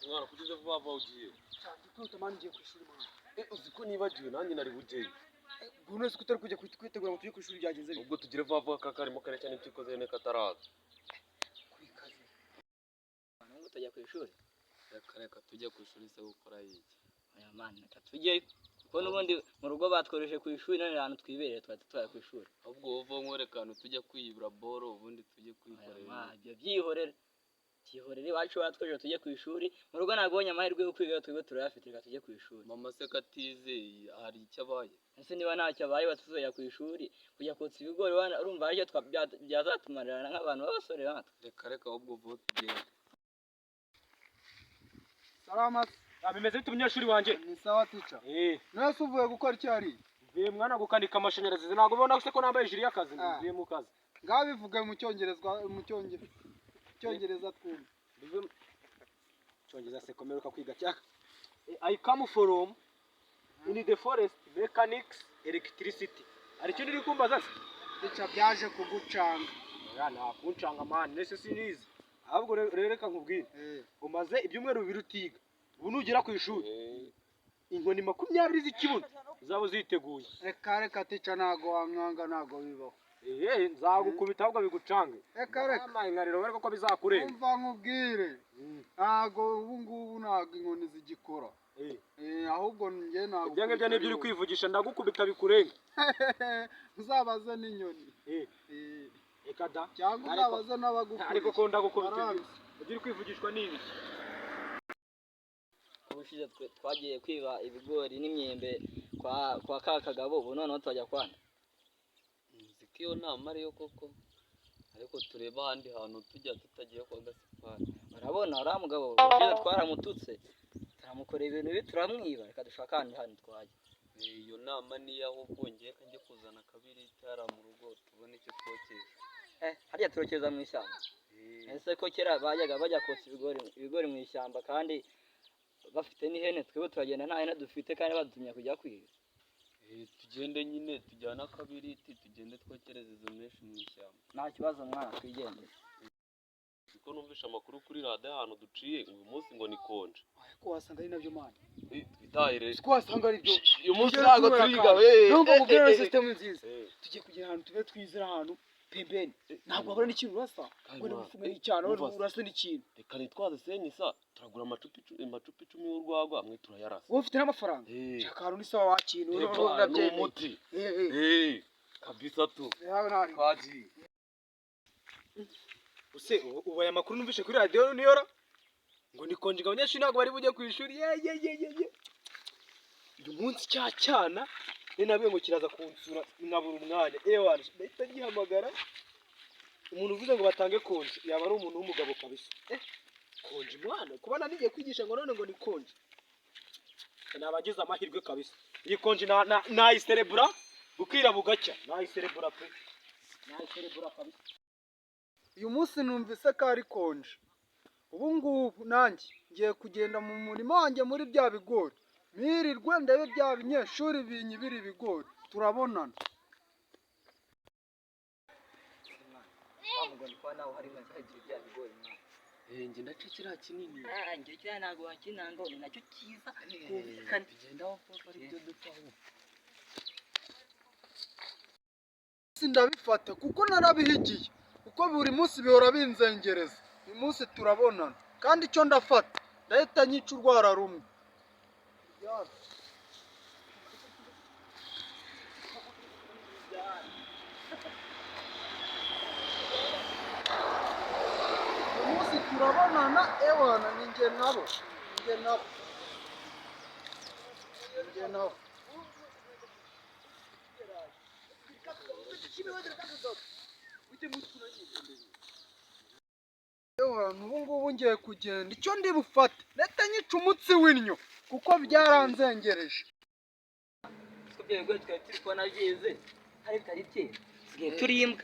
mwana kugeze vuba vuba ugiye cyane manje ngiye kwishuri mwana uzi ko nibagiwe nanjye nari bugeyo guno se kutari kujya kwitegura ngo tujye kwishuri byagenze ubwo tugire vuba vuba kakarimo kare cyane cyikoze ne kataraza kuri kazi ngo tujya kwishuri reka tujye kwishuri se gukora iki aya mwana reka tujye kuko nubundi mu rugo batworeje kwishuri none ahantu twibereye twari kwishuri ahubwo uva nkwerekana tujye kwiyibura boro ubundi tujye kwikorera ibyo byihorera iwacu batworeje tujye kwishuri mu rugo nagobonye amahirwe yo kwiga twebwe turayafite reka tujye kwishuri mama se katizeye hari icyo abaye ese niba ntacyo abaye batuzoya kwishuri kujya kotsa ibigori urumva aricyo byazatumarira nk'abantu b'abasore natwe reka ahubwo vuba tugende Salama. Bimeze bite umunyeshuri wanje? Ni sawa teacher. Nase uvuye gukora cyari? Mvuye mwana gukanika amashanyarazi. Ntabwo ubona se ko nambaye ijiri y'akazi mvuye mu kazi. Ngabivuga mu cyongereza twumva. Cyongereza se komeruka kwiga cyaka. I come from in the forest mechanics electricity. Ari cyo ndiri kumbaza se? Teacher byaje kugucanga. Nta kuncanga man, nese sinize. Ahubwo reka nkubwire. Umaze ibyumweru bibiri utiga. Ubu nugera ku ishuri. Inkoni 20 z'ikibuno zabo ziteguye. Reka teacher nago wamwanga nago bibaho. Nzagukubita ahubwo bigucange. Reka. Amayingariro bariko ko bizakurenga. Umva nkubwire. Nago ubu ngubu nago inkoni zigikora. Ahubwo nge nago. Ibyo ngibyo nibyo uri kwivugisha ndagukubita bikurenga. Uzabaze n'inyoni. Ekada. Cyangwa uzabaze n'abagukubita. Ariko ko ndagukubita. Uri kwivugishwa n'ibi. Ubushize twagiye kwiba ibigori n'imyembe kwa Kakagabo ubu noneho twajya kwana. Zikiyo nama ariyo koko ariko tureba ahandi hantu tujya tutagiye kwa Gasipari. Urabona uriya mugabo ubushize twaramututse turamukorera ibintu bibi turamwiba reka dushaka ahandi hantu twajya. Iyo nama ni yaho bwongeye kanjye kuzana kabiri itara mu rugo tubone icyo twokeza. Hariya turokeza mu ishyamba. Ese ko kera bajyaga bajya kotsa ibigori mu ishyamba kandi bafite n'ihene twebwe turagenda nta hene dufite kandi badutumye kujya kwiga. Tugende nyine tujyana kabiri tugende twokereza izo meshi mu ishyamba. Nta kibazo mwana twigendera. Kuko numvisha amakuru kuri radio ahantu duciye uyu munsi ngo ni konje. Ko wasanga ari nabyo mwana. Twitahire. Ko wasanga ari byo. Uyu munsi ntago turiga Numva kubwira system nziza. Tujye kugira ahantu tube twizira ahantu pembeni. Ntabwo abura n'ikintu urasa. Ngo nibufunga icyano urasa n'ikintu. Reka nitwaze senyi sa turagura amacupa 10 y'urwagwa mwe turayarasa. Wowe ufite n'amafaranga? Shaka ni sawa wakintu urabyemeye. Umuti. Kabisa tu. Kwaji. Use ubaye amakuru numvishe kuri radio niyora ngo nikonjinga abanyeshuri ntabwo bari bujye ku ishuri uyu munsi cyana nabiye ngo kiraza kunsura nkabura umwanya wana ndahita ngihamagara umuntu uvuze ngo batange konje yaba ari umuntu w'umugabo kabisa konje mwana kubana nigiye kwigisha ngo none ngo ni konje nabagize amahirwe kabisa iyi konje nayiserebura bukira bugacya nayiserebura pe nayiserebura kabisa. Uyu munsi numvise ko ari konje. Ubu ngubu nanjye ngiye kugenda mu murima wanjye muri bya bigori. Mirirwe ndebe bya binyeshuri binyibira ibigori. Turabonana. Wamugoni kwa naho hari nkagira bya bigori mwana. Nge ndacikira kinini. Nge cyane ntago wakinanga ni nacyo cyiza. Tugenda aho ari byo dutaho. Sindabifata kuko narabihigiye. Kuko buri munsi bihora binzengereza. Uyu munsi turabonana. Kandi icyo ndafata ndahita nyica urwara rumwe. Uyu munsi turabonana ewana ninjye nabo. Ubu ngubu ngiye kugenda icyo ndi bufate leta nyica umutsi w'inyo kuko byaranzengereje. Ibyo bigori twari turi kubona byize hari bitari byera sigaye turi imbwa.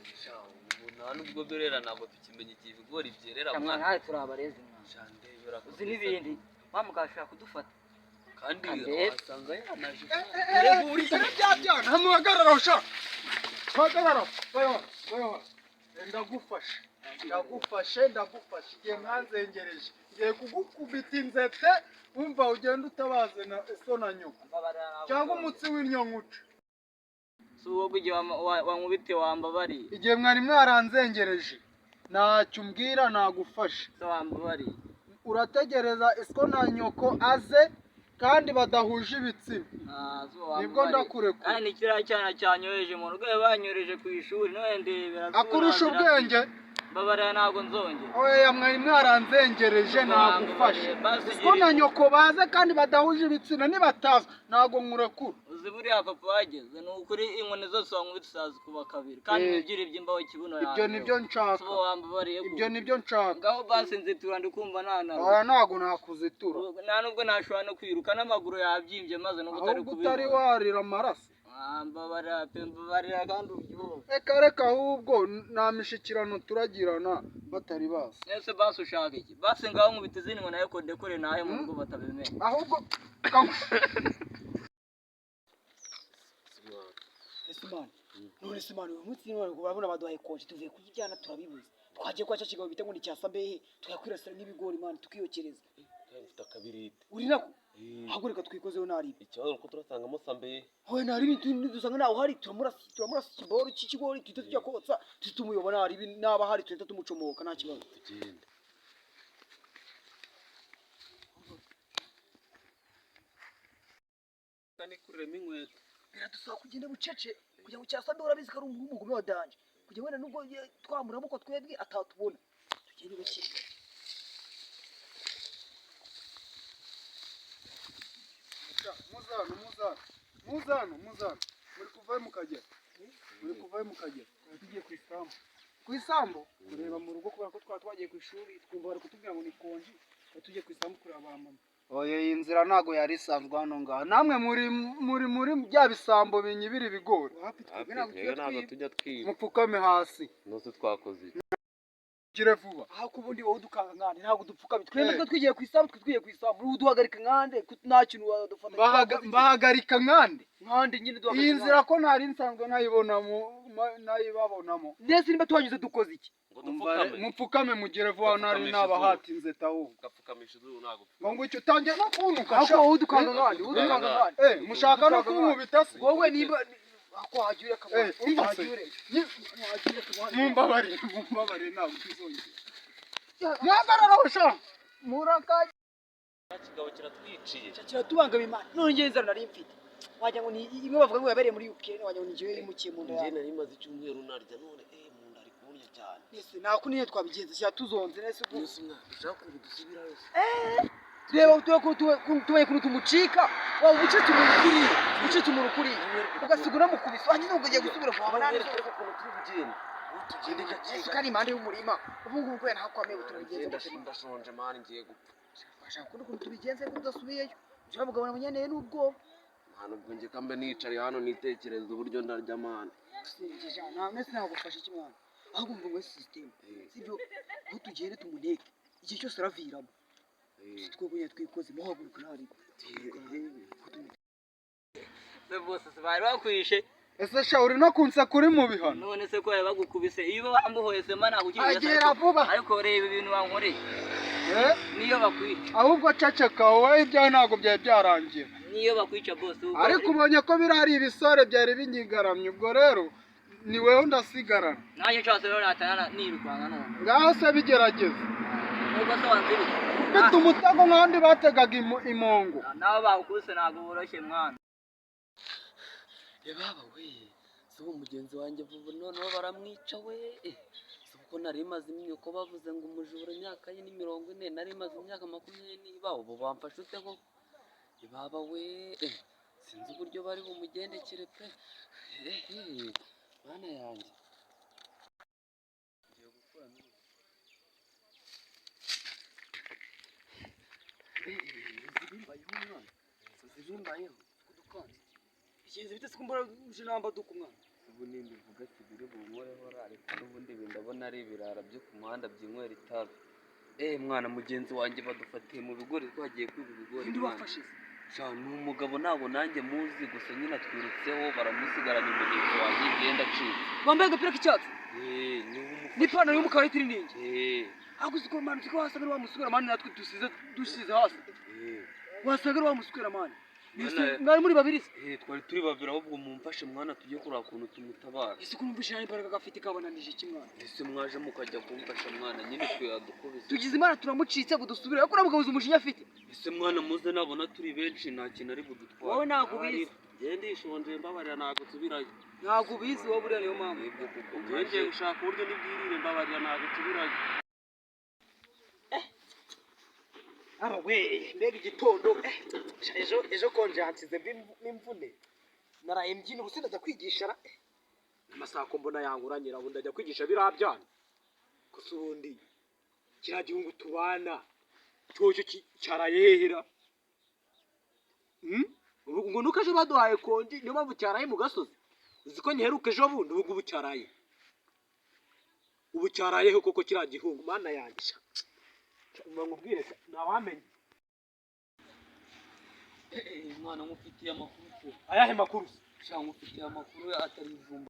Ubu nta nubwo berera ntabwo tukimenya igihe ibigori byerera mwana nawe turi abarezi mwana. Uzi n'ibindi wamugashaka kudufata kandi wasanga yanaje. Buri byajyana hamuhagarara ushaka. Hagarara. Bayo. ndagufashe igihe mwanzengereje ngiye kugukubita inzete wumva ugenda utabaze na so na nyoko cyangwa umutsi w'inyonkuca si uwo igihe wankubite wambabariye igihe mwari mwaranzengereje ntacyo umbwira nagufashe se wambabariye urategereza isko na nyoko aze kandi badahuje ibitsina nibwo ndakurekura kandi kiriya cyana cyanyoheje mu rugo banyohereje ku ishuri none ndebera akurusha ubwenge mbabarira ntabwo nzongera oya mwari mwaranzengereje nagufashe isko na nyoko baze kandi badahuje ibitsina nibataza ntabwo nkurekura uzi buriya papa wageze ni ukuri inkoni zose wankubita usaza kuba kabiri kandi ntibyire iby'imbaho kibuno yawe ibyo nibyo nshaka ibyo nibyo nshaka ngaho basi nzitura ndikumva nanarwa oya ntabwo nakuzitura nta nubwo nashobora no kwiruka n'amaguru yabyimbye maze n'ubu utari warira amaraso mbabarira kandi uryohe reka ahubwo nta mishyikirano turagirana batari basi ese basi ushaka iki basi ngaho nkubita izindi nkoni ariko ndekore nahe mu rugo batabimenya ahubwo none se mani uyu munsi none urabona baduhaye konji tuvuye kuyijyana turabibuze twagiye kwa cya kigabo bita ngo ni cya sabehe tuyakwirasira n'ibigori mani tukiyokereza mfite akabirite uri nako ahubwo reka twikozeho naribi ikibazo nuko turasangamo sambe hoye naribi dusanga nawe hari turamurasa ikiboro cy'ikigori tuhita tujya kotsa tuhita tumuyobora naribi naba hari tuhita tumucomoka nta kibazo tugende kandi kurema inkweto biradusaba kugenda bucece kugira ngo cyasabe urabizi ko ari umugome wa danje kugira wenda nubwo twamuramo ko twebwe atatubona tugende bake muzano muri kuvayo mukagera tugiye ku isambu kureba mu rugo kubera ko twagiye ku ishuri twumva bari kutubwira ngo ni konji tugiye ku isambu kureba ba mama oya iyi nzira ntago yari isanzwe hano ngaha namwe muri bya bisambo binyibira ibigori ntabwo tujya twiba mupfukame hasi nose twakoze gire vuba aho kubundi wowe dukanga nkande ntabwo dupfukame twebwe twigiye ku isambu uduhagarika nkande nta kintu wadufata mbahagarika nkande nyine iyi nzira ko ntari nsanzwe nayibabonamo nese niba tuhanyuze dukoze iki mupfukame mugire vuba ntari nabahatinze tawo gapfukamisha izuru ntabwo ngo icyo utangiye no kuntuka ahubwo wowe udukanga nkande mushaka no kunkubita se wowe niba ako hajyure kamwe mumbabarire ntabwo tuzongera mwagarara usha murakaje kigabo kiratwiciye kiratubangamiye imana none ngiye nzara nari mfite wagira ngo ni imwe bavuga ngo yabereye muri Ukraine wagira ngo ni jiwe yimukiye mu nda njye nari maze icyumweru narya none mu nda ari kunnya cyane nese nako niye twabigenze cya tuzonze nese ubwo umunsi umwe ushaka ngo dusubirayo reba tubaye kuntu tumucika waba ucitse umuntu kuriye ugasigura mukubise hanyuma ugagiye gusubira kwa banani tugende Yesu kandi impande y'umurima ubu ngubu kubera nta kwameye turabigenza ndashonje mani ngiye gupfa bashaka kuntu tubigenze ko udasubiyeyo ujya mugabana munyaneye n'ubwoba mwana ubwo njye kambe nicariye hano nitekereza uburyo ndarya mani nese nagufasha iki mwana ahubwo mvuga ngo system sibyo aho tugende tumuneke igihe cyose araviramo twebwe twikoze muhaguruka ntari se bose bari bakwishe ese sha uri no kunsa kuri mu bihano none se ko bagukubise iyo bambuhoye se mana kugira agera vuba ariko reba ibintu wankoreye niyo bakwica ahubwo ceceka wowe ibyawe ntabwo byari byarangira niyo bakwica bose ariko ubonye ko birari ibisore byari binyigaramye ubwo rero ni wewe ndasigarana nanjye cyose rero natana nirukanga none ngaho se bigerageza ubwo se wanziri bita umutego nk'andi bategaga imongo nabo bakubise ntabwo boroshye mwana baba we si umugenzi wanjye vuba noneho baramwica we si uko nari maze imyuko bavuze ngo umujura imyaka ye ni 40 nari maze imyaka 20 bawo ubu bamfashe ute koko baba we sinzi uburyo bari bumugendekere pe bana yanjye ngiye gukora zibimbayeho kudukanze ikinze bite sikumbura uje namba dukumwana ubu nimba uvuga ati biri bunkoreho ariko n'ubundi ndabona ari ibirara byo ku muhanda byinywera itabi mwana mugenzi wanjye badufatiye mu bigori twagiye kwiba ibigori ndi bafashe ni umugabo ntabwo nanjye muzi gusa nyine atwirutseho baramusigaranye umugenzi wanjye igenda acitse wambaye agapira k'icyatsi ni n'ipantaro y'umukara y'itiriningi. Eh, Uzi ko mani uzi ko wasanga wa muswera mani natwe dusize hasi. Wasanga wa muswera mani. Mwari muri babiri se? twari turi babiri ahubwo mumfashe mwana tujye kureba ukuntu tumutabara. Ese kumvisha nani imbaraga gafite kabonanije iki mwana? Ese mwaje mukajya kumfasha mwana nyine twe yadukubise. Tugize imana turamucitse ngo dusubire. Ariko namugabuza umujinya afite. Ese mwana muze nabona turi benshi nta kintu ari budutwara. Wowe ntabwo ubizi. Genda ishonje mbabarira ntabwo nsubirayo. Ntabwo ubizi wowe buriya niyo mpamvu. Yebwe kuko ngiye gushaka uburyo n'ibwirire mbabarira ntabwo nsubirayo. Aba we mbega igitondo ejo konje hansize n'imvune naraye mbyina ubu ndajya kwigisha amasaha ko mbona yanguranyira ubu ndajya kwigisha birabyana gusa ubundi kiriya gihungu tubana cyocyo cyarayehera ngo nuko ejo baduhaye konji niyo mpamvu cyaraye mu gasozi uzi ko nyiheruka ejo bundi ubu ngubu cyaraye ubu cyarayeho koko kiriya gihungu mana yanjye nkubwire ntawamenye Mwana nkufitiye amakuru. ayahe makuru Cyangwa ufitiye amakuru atari ivumba.